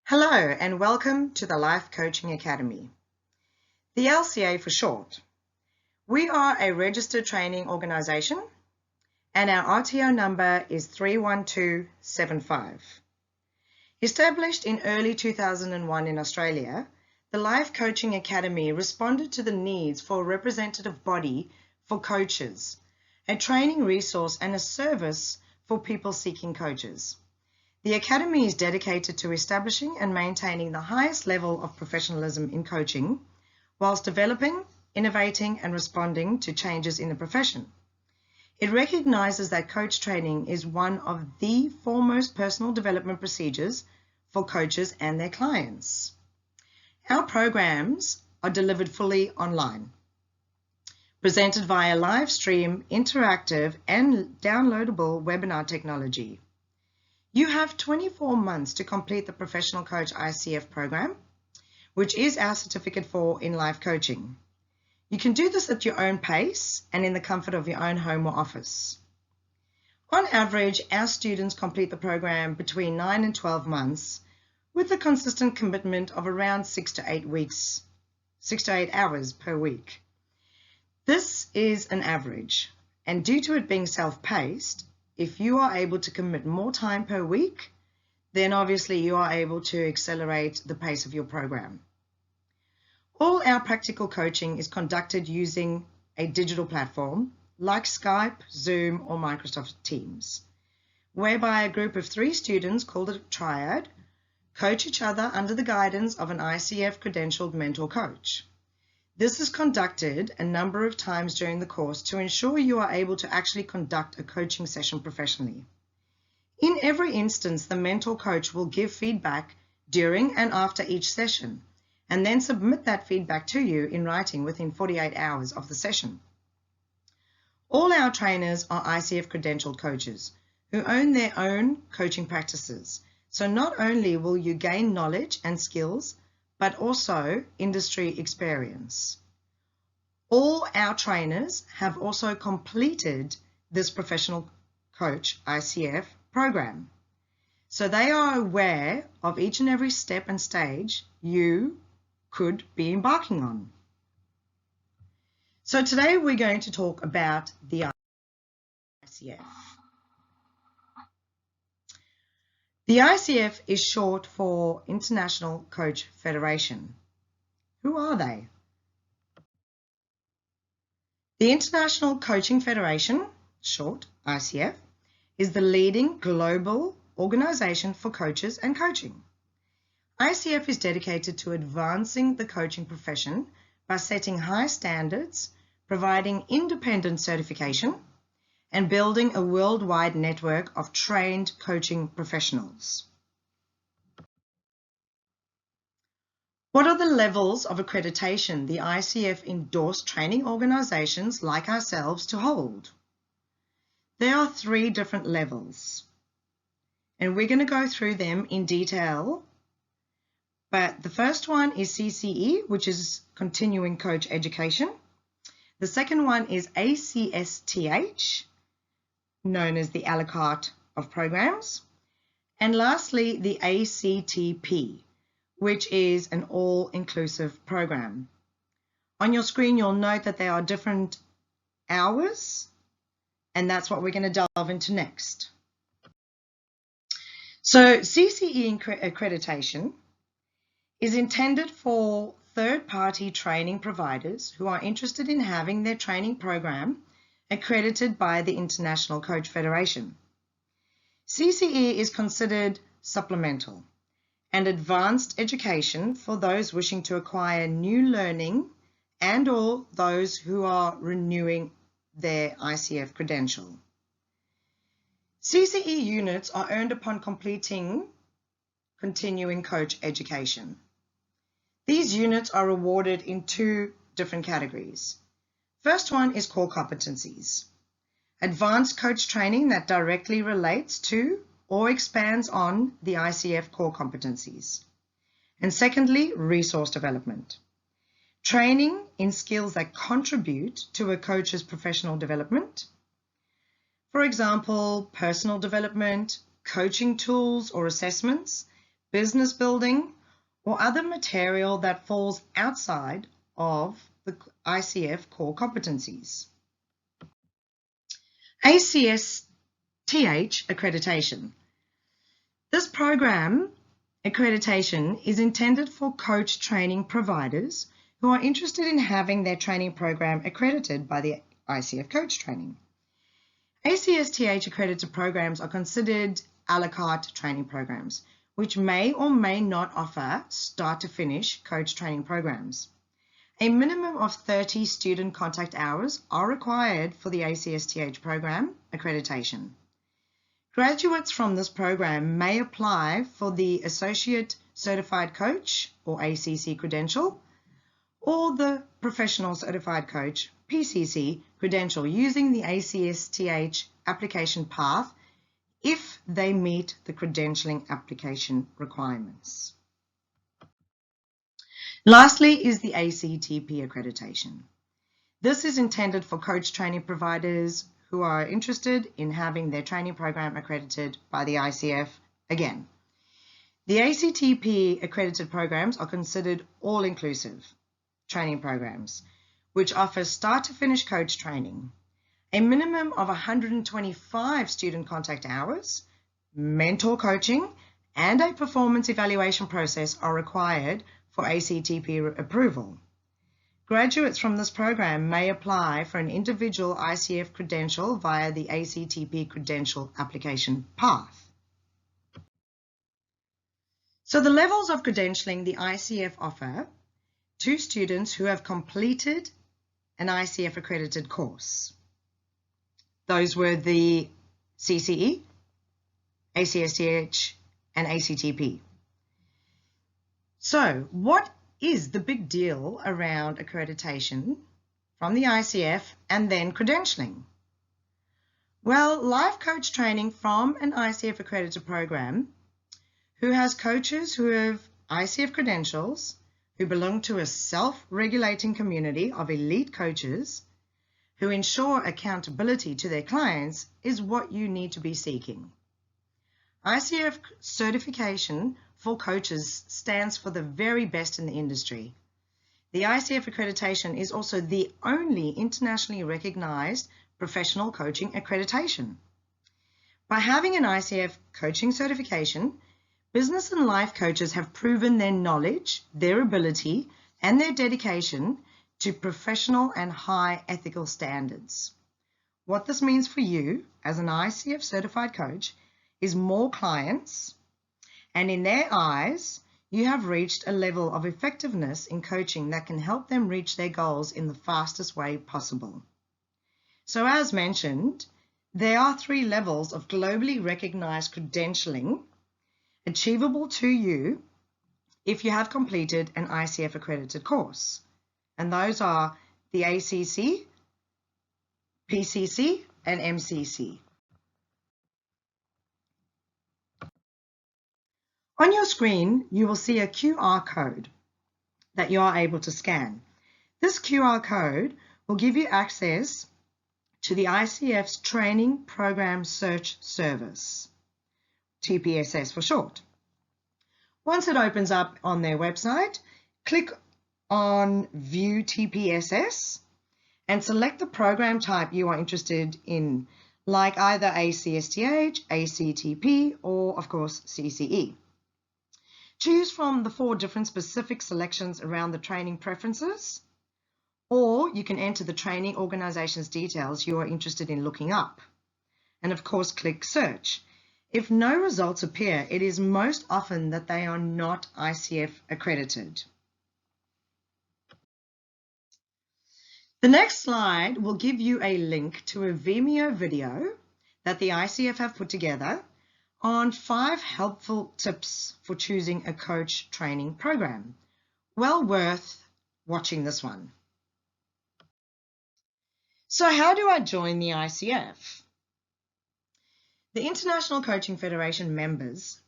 Hello and welcome to the Life Coaching Academy, the LCA for short. We are a registered training organisation and our RTO number is 31275. Established in early 2001 in Australia, the Life Coaching Academy responded to the needs for a representative body for coaches, a training resource and a service for people seeking coaches. The Academy is dedicated to establishing and maintaining the highest level of professionalism in coaching, whilst developing, innovating and responding to changes in the profession. It recognises that coach training is one of the foremost personal development procedures for coaches and their clients. Our programs are delivered fully online, presented via live stream, interactive and downloadable webinar technology. You have 24 months to complete the Professional Coach ICF program, which is our certificate for in-life coaching. You can do this at your own pace and in the comfort of your own home or office. On average, our students complete the program between 9 and 12 months with a consistent commitment of around 6 to 8 hours per week. This is an average, and due to it being self-paced, if you are able to commit more time per week, then obviously you are able to accelerate the pace of your program. All our practical coaching is conducted using a digital platform like Skype, Zoom, or Microsoft Teams, whereby a group of 3 students called a triad coach each other under the guidance of an ICF credentialed mentor coach. This is conducted a number of times during the course to ensure you are able to actually conduct a coaching session professionally. In every instance, the mentor coach will give feedback during and after each session, and then submit that feedback to you in writing within 48 hours of the session. All our trainers are ICF credentialed coaches who own their own coaching practices. So not only will you gain knowledge and skills, but also industry experience. All our trainers have also completed this Professional Coach ICF program. So they are aware of each and every step and stage you could be embarking on. So today we're going to talk about the ICF. The ICF is short for International Coach Federation. Who are they? The International Coaching Federation, short ICF, is the leading global organization for coaches and coaching. ICF is dedicated to advancing the coaching profession by setting high standards, providing independent certification, and building a worldwide network of trained coaching professionals. What are the levels of accreditation the ICF endorsed training organizations like ourselves to hold? There are 3 different levels, and we're going to go through them in detail. But the first one is CCE, which is Continuing Coach Education. The second one is ACSTH, known as the a la carte of programs. And lastly, the ACTP, which is an all-inclusive program. On your screen, you'll note that there are different hours, and that's what we're going to delve into next. So CCE accreditation is intended for third-party training providers who are interested in having their training program accredited by the International Coach Federation. CCE is considered supplemental and advanced education for those wishing to acquire new learning and or those who are renewing their ICF credential. CCE units are earned upon completing continuing coach education. These units are awarded in 2 different categories. First one is core competencies, advanced coach training that directly relates to or expands on the ICF core competencies. And secondly, resource development, training in skills that contribute to a coach's professional development. For example, personal development, coaching tools or assessments, business building, or other material that falls outside of the ICF core competencies. ACSTH Accreditation. This program accreditation is intended for coach training providers who are interested in having their training program accredited by the ICF Coach Training. ACSTH accredited programs are considered a la carte training programs, which may or may not offer start to finish coach training programs. A minimum of 30 student contact hours are required for the ACSTH program accreditation. Graduates from this program may apply for the Associate Certified Coach or ACC credential or the Professional Certified Coach PCC credential using the ACSTH application path if they meet the credentialing application requirements. Lastly is the ACTP accreditation. This is intended for coach training providers who are interested in having their training program accredited by the ICF again. The ACTP accredited programs are considered all-inclusive training programs, which offer start-to-finish coach training. A minimum of 125 student contact hours, mentor coaching, and a performance evaluation process are required for ACTP approval. Graduates from this program may apply for an individual ICF credential via the ACTP credential application path. So the levels of credentialing the ICF offer to students who have completed an ICF accredited course. Those were the CCE, ACSTH, and ACTP. So what is the big deal around accreditation from the ICF and then credentialing? Well, life coach training from an ICF accredited program who has coaches who have ICF credentials, who belong to a self-regulating community of elite coaches who ensure accountability to their clients is what you need to be seeking. ICF certification for coaches stands for the very best in the industry. The ICF accreditation is also the only internationally recognized professional coaching accreditation. By having an ICF coaching certification, business and life coaches have proven their knowledge, their ability, and their dedication to professional and high ethical standards. What this means for you as an ICF certified coach is more clients, and in their eyes, you have reached a level of effectiveness in coaching that can help them reach their goals in the fastest way possible. So as mentioned, there are 3 levels of globally recognized credentialing achievable to you if you have completed an ICF accredited course. And those are the ACC, PCC, and MCC. On your screen, you will see a QR code that you are able to scan. This QR code will give you access to the ICF's Training Program Search Service, TPSS for short. Once it opens up on their website, click on View TPSS and select the program type you are interested in, like either ACSTH, ACTP, or of course CCE. Choose from the 4 different specific selections around the training preferences, or you can enter the training organization's details you are interested in looking up. And of course, click Search. If no results appear, it is most often that they are not ICF accredited. The next slide will give you a link to a Vimeo video that the ICF have put together on 5 helpful tips for choosing a coach training program. Well worth watching this one. So how do I join the ICF? The International Coaching Federation members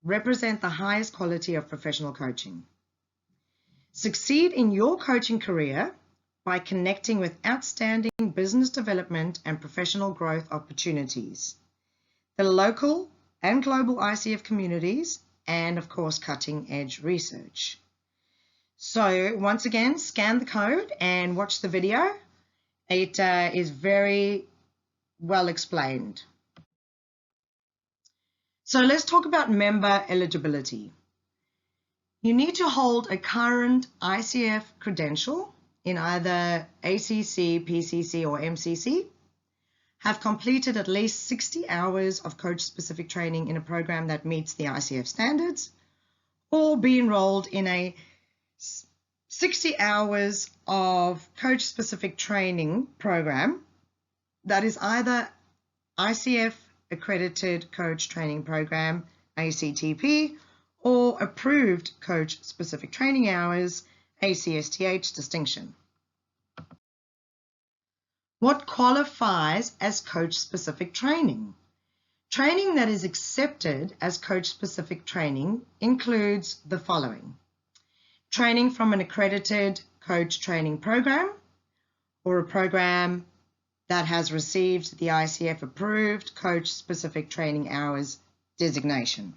represent the highest quality of professional coaching. Succeed in your coaching career by connecting with outstanding business development and professional growth opportunities. The local and global ICF communities and of course cutting edge research. So once again, scan the code and watch the video. It is very well explained. So let's talk about member eligibility. You need to hold a current ICF credential in either ACC, PCC or MCC, have completed at least 60 hours of coach-specific training in a program that meets the ICF standards, or be enrolled in a 60 hours of coach-specific training program that is either ICF Accredited Coach Training Program, ACTP, or Approved Coach-Specific Training Hours, ACSTH distinction. What qualifies as coach-specific training? Training that is accepted as coach-specific training includes the following: training from an accredited coach training program or a program that has received the ICF approved coach-specific training hours designation.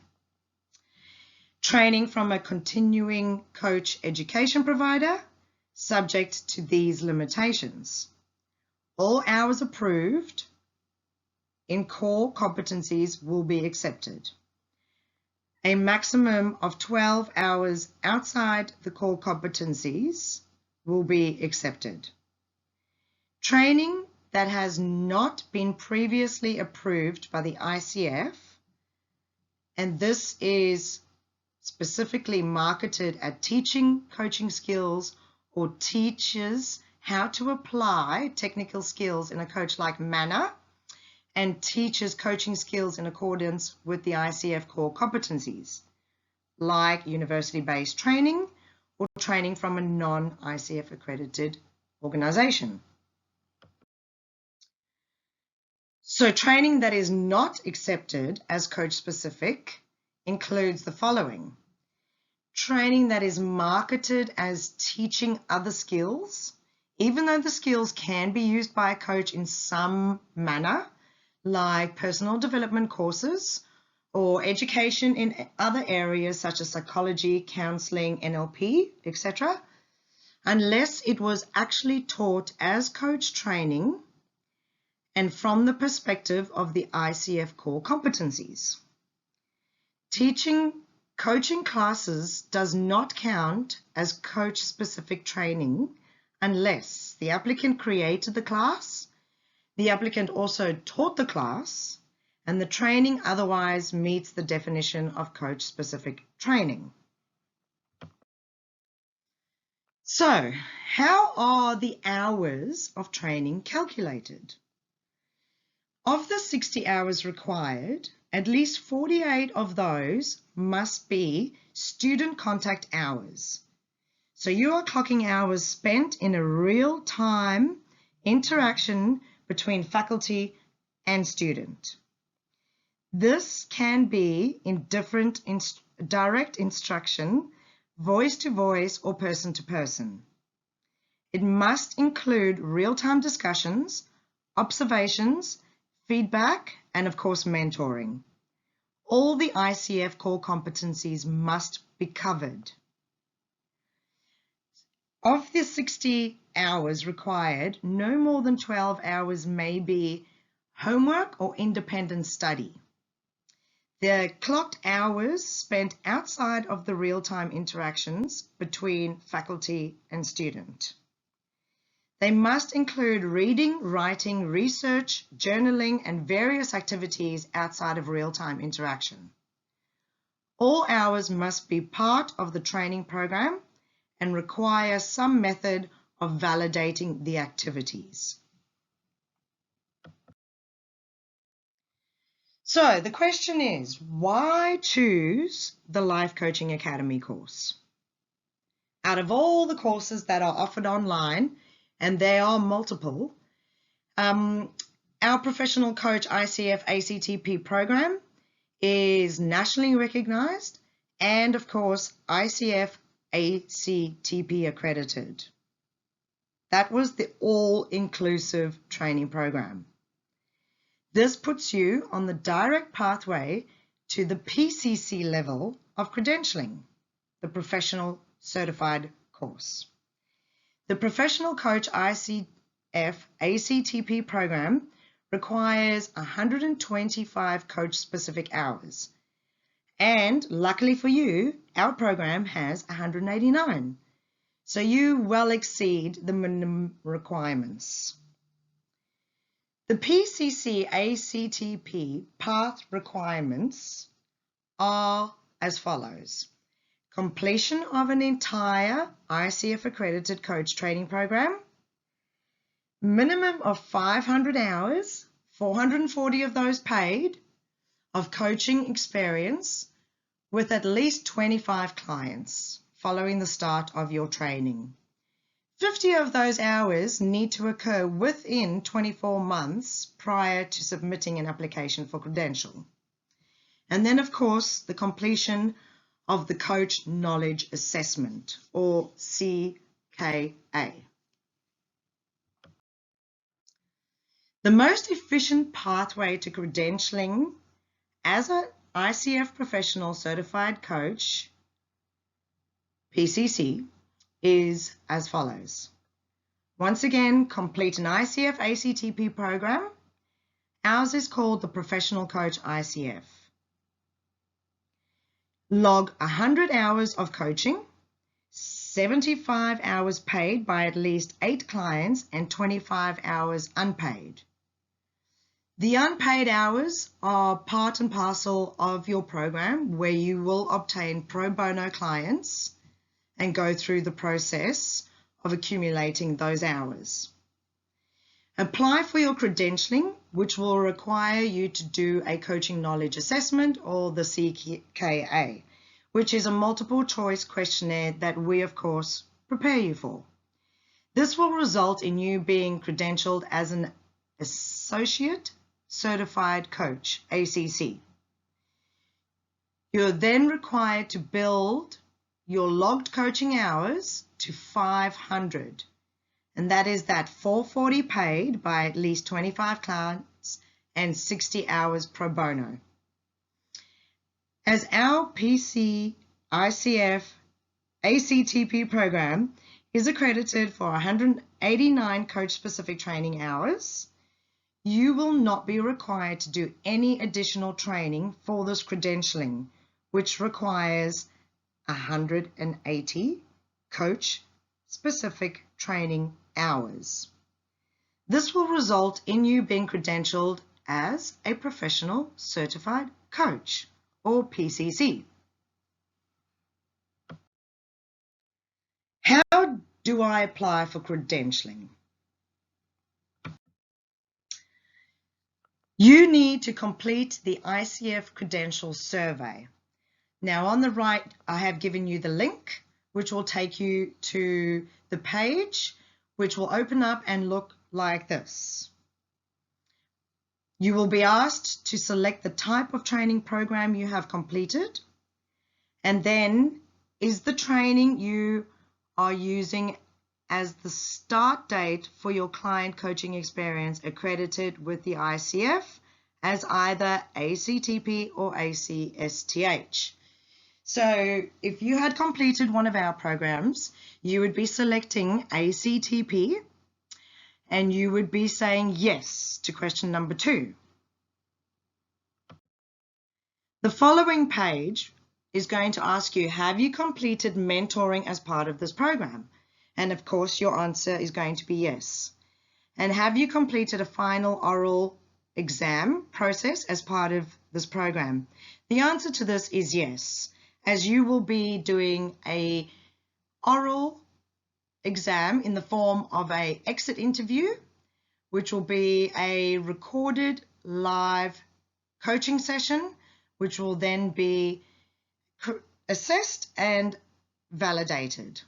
Training from a continuing coach education provider, subject to these limitations. All hours approved in core competencies will be accepted. A maximum of 12 hours outside the core competencies will be accepted. Training that has not been previously approved by the ICF, and this is specifically marketed at teaching coaching skills or teaches how to apply technical skills in a coach-like manner, and teaches coaching skills in accordance with the ICF core competencies, like university-based training or training from a non-ICF accredited organization. So training that is not accepted as coach-specific includes the following: training that is marketed as teaching other skills, even though the skills can be used by a coach in some manner, like personal development courses or education in other areas such as psychology, counseling, NLP, etc., unless it was actually taught as coach training and from the perspective of the ICF core competencies. Teaching coaching classes does not count as coach-specific training unless the applicant created the class, the applicant also taught the class, and the training otherwise meets the definition of coach-specific training. So, how are the hours of training calculated? Of the 60 hours required, at least 48 of those must be student contact hours. So you are clocking hours spent in a real-time interaction between faculty and student. This can be in different direct instruction, voice-to-voice or person-to-person. It must include real-time discussions, observations, feedback, and of course mentoring. All the ICF core competencies must be covered. Of the 60 hours required, no more than 12 hours may be homework or independent study. The clocked hours spent outside of the real-time interactions between faculty and student. They must include reading, writing, research, journaling, and various activities outside of real-time interaction. All hours must be part of the training program and require some method of validating the activities. So the question is, why choose the Life Coaching Academy course? Out of all the courses that are offered online, and there are multiple, our Professional Coach ICF ACTP program is nationally recognized and, of course, ICF ACTP accredited. That was the all-inclusive training program. This puts you on the direct pathway to the PCC level of Credentialing, the Professional Certified course. The Professional Coach ICF ACTP program requires 125 coach-specific hours. And luckily for you, our program has 189. So you well exceed the minimum requirements. The Pcc ACTP Path Requirements are as follows. Completion of an entire ICF accredited coach training program, minimum of 500 hours, 440 of those paid, of coaching experience with at least 25 clients following the start of your training. 50 of those hours need to occur within 24 months prior to submitting an application for credential. And then, of course, the completion of the Coach Knowledge Assessment, or CKA. The most efficient pathway to credentialing as an ICF Professional Certified Coach, PCC, is as follows. Once again, complete an ICF ACTP program. Ours is called the Professional Coach ICF. Log 100 hours of coaching, 75 hours paid by at least 8 clients and 25 hours unpaid. The unpaid hours are part and parcel of your program where you will obtain pro bono clients and go through the process of accumulating those hours. Apply for your credentialing, which will require you to do a coaching knowledge assessment, or the CKA, which is a multiple choice questionnaire that we, of course, prepare you for. This will result in you being credentialed as an Associate Certified Coach, ACC. You're then required to build your logged coaching hours to 500. And that is that 440 paid by at least 25 clients and 60 hours pro bono. As our ICF ACTP program is accredited for 189 coach-specific training hours, you will not be required to do any additional training for this credentialing, which requires 180 coach-specific training hours. This will result in you being credentialed as a Professional Certified Coach, or PCC. How do I apply for credentialing? You need to complete the ICF Credentials Survey. Now on the right, I have given you the link, which will take you to the page, which will open up and look like this. You will be asked to select the type of training program you have completed, and then is the training you are using as the start date for your client coaching experience accredited with the ICF as either ACTP or ACSTH. So if you had completed one of our programs, you would be selecting ACTP and you would be saying yes to question number 2. The following page is going to ask you, have you completed mentoring as part of this program? And of course, your answer is going to be yes. And have you completed a final oral exam process as part of this program? The answer to this is yes, as you will be doing a oral exam in the form of a exit interview, which will be a recorded live coaching session, which will then be assessed and validated.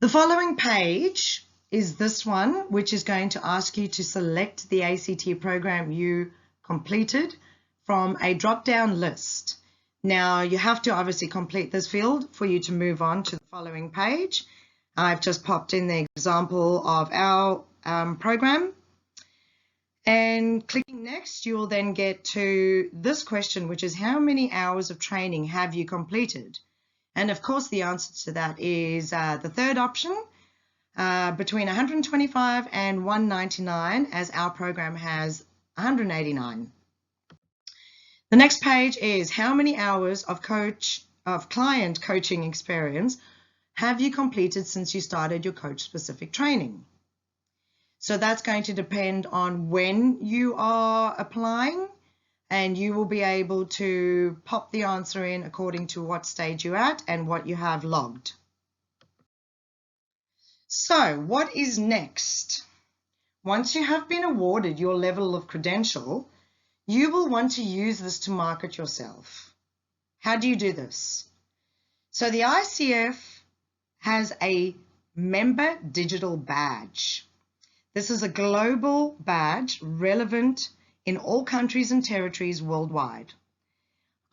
The following page is this one, which is going to ask you to select the ACT program you completed from a drop-down list. Now, you have to obviously complete this field for you to move on to the following page. I've just popped in the example of our program. And clicking next, you will then get to this question, which is how many hours of training have you completed? And of course, the answer to that is the third option, between 125 and 199, as our program has 189. The next page is how many hours of client coaching experience have you completed since you started your coach-specific training? So that's going to depend on when you are applying, and you will be able to pop the answer in according to what stage you're at and what you have logged. So what is next? Once you have been awarded your level of credential, you will want to use this to market yourself. How do you do this? So the ICF has a member digital badge. This is a global badge relevant in all countries and territories worldwide.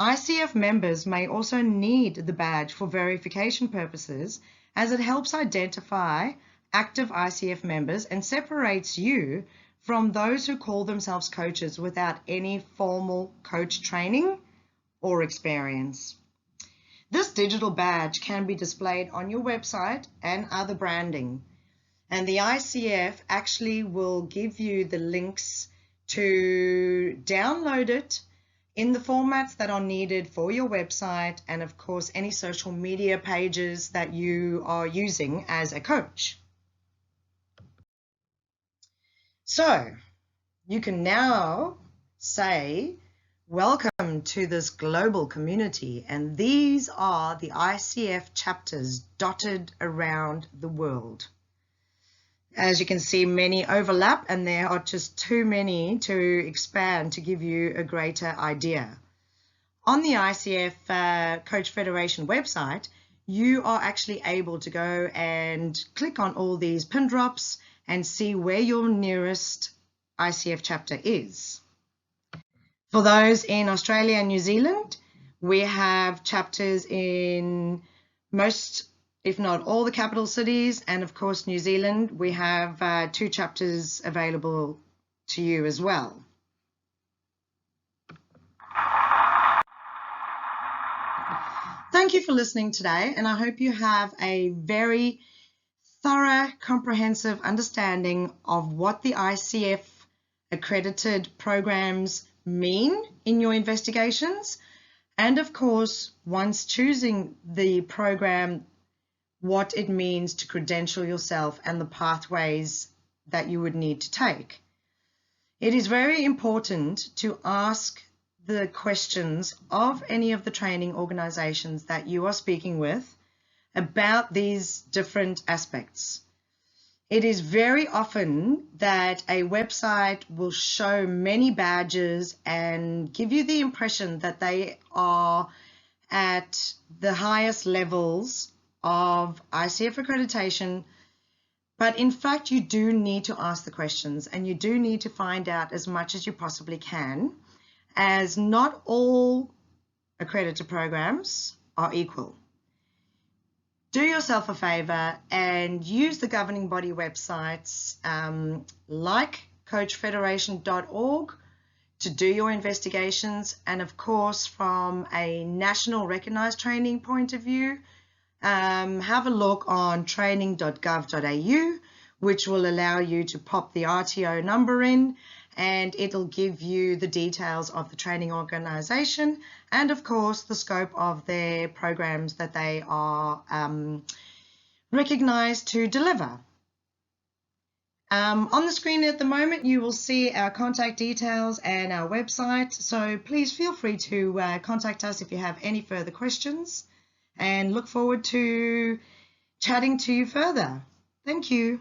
ICF members may also need the badge for verification purposes, as it helps identify active ICF members and separates you from those who call themselves coaches without any formal coach training or experience. This digital badge can be displayed on your website and other branding. And the ICF actually will give you the links to download it in the formats that are needed for your website, and of course any social media pages that you are using as a coach. So you can now say, welcome to this global community, and these are the ICF chapters dotted around the world. As you can see, many overlap, and there are just too many to expand to give you a greater idea. On the ICF Coach Federation website, you are actually able to go and click on all these pin drops and see where your nearest ICF chapter is. For those in Australia and New Zealand, we have chapters in most, if not all, the capital cities, and of course New Zealand, we have 2 chapters available to you as well. Thank you for listening today, and I hope you have a very thorough, comprehensive understanding of what the ICF accredited programs mean in your investigations, and of course, once choosing the program, what it means to credential yourself and the pathways that you would need to take. It is very important to ask the questions of any of the training organizations that you are speaking with about these different aspects. It is very often that a website will show many badges and give you the impression that they are at the highest levels of ICF accreditation, but in fact you do need to ask the questions, and you do need to find out as much as you possibly can, as not all accredited programs are equal. Do yourself a favor and use the governing body websites like coachfederation.org to do your investigations, and of course from a national recognized training point of view, have a look on training.gov.au, which will allow you to pop the RTO number in, and it'll give you the details of the training organization and of course the scope of their programs that they are recognized to deliver. On the screen at the moment you will see our contact details and our website, so please feel free to contact us if you have any further questions, and look forward to chatting to you further. Thank you.